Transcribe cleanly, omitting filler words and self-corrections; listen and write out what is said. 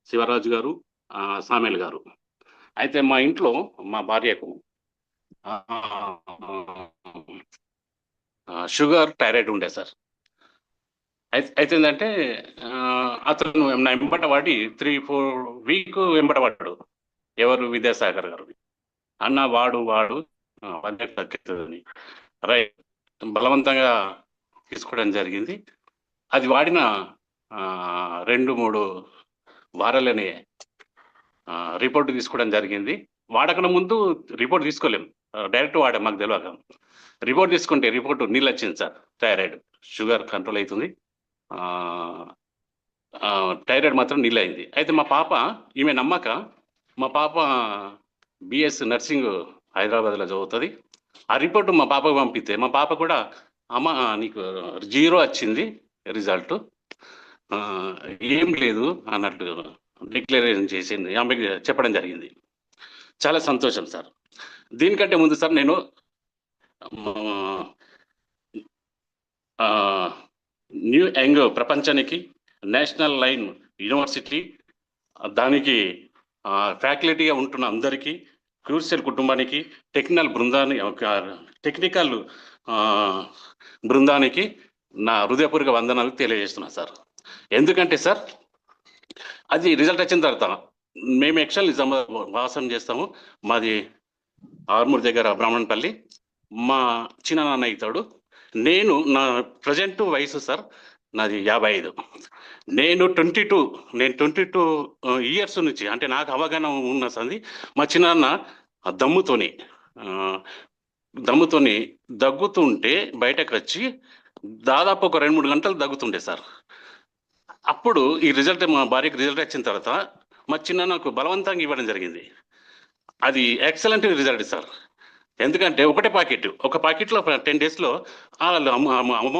శివరాజు గారు, సామేల్ గారు. అయితే మా ఇంట్లో మా భార్యకు షుగర్, థైరాయిడ్ ఉండే సార్. అయితే ఏంటంటే అతను నా వెంబట వాడి 3-4 వీక్ వెంబట పడ్డాడు. ఎవరు? విద్యాసాగర్ గారు. అన్న వాడు వాడు తగ్గుతుందని రైట్ బలవంతంగా తీసుకోవడం జరిగింది. అది వాడిన 2-3 వారాలనే రిపోర్ట్ తీసుకోవడం జరిగింది. వాడకన ముందు రిపోర్ట్ తీసుకోలేము, డైరెక్ట్ వాడాం, మాకు తెలియక. రిపోర్ట్ తీసుకుంటే రిపోర్ట్ నీళ్ళు వచ్చింది సార్. థైరాయిడ్, షుగర్ కంట్రోల్ అవుతుంది, థైరాయిడ్ మాత్రం నీళ్ళు అయింది. అయితే మా పాప, ఈమె నమ్మక, మా పాప బిఎస్ నర్సింగ్ హైదరాబాద్లో చదువుతుంది. ఆ రిపోర్ట్ మా పాపకు పంపితే మా పాప కూడా, అమ్మ నీకు 0 వచ్చింది రిజల్ట్, ఏం లేదు అన్నట్టు డిక్లరేషన్ చేసింది, ఆమెకి చెప్పడం జరిగింది. చాలా సంతోషం సార్. దీనికంటే ముందు సార్ నేను న్యూ యంగ్ ప్రపంచానికి, నేషనల్ లైన్ యూనివర్సిటీ, దానికి ఫ్యాకల్టీగా ఉంటున్న అందరికీ, క్రూసియల్ కుటుంబానికి, టెక్నికల్ బృందానికి నా హృదయపూర్వక వందనాలు తెలియజేస్తున్నాను సార్. ఎందుకంటే సార్, అది రిజల్ట్ వచ్చిన తర్వాత మేము యాక్చువల్ వాసం చేస్తాము. మాది ఆర్మూర్ దగ్గర బ్రాహ్మణపల్లి. మా చిన్న నాన్న అవుతాడు. నేను నా ప్రజెంట్ వయసు సార్ నాది 55. నేను 22 ఇయర్స్ నుంచి, అంటే నాకు అవగాహన ఉన్న సంది, మా చిన్నాన్న దమ్ముతోని దగ్గుతుంటే బయటకు వచ్చి దాదాపు ఒక 2-3 గంటలు దగ్గుతుండే సార్. అప్పుడు ఈ రిజల్ట్, మా భార్యకి రిజల్ట్ వచ్చిన తర్వాత మా చిన్నాన్నకు బలవంతంగా ఇవ్వడం జరిగింది. అది ఎక్సలెంట్ రిజల్ట్ సార్. ఎందుకంటే ఒక పాకెట్లో 10 daysలో అమ్మ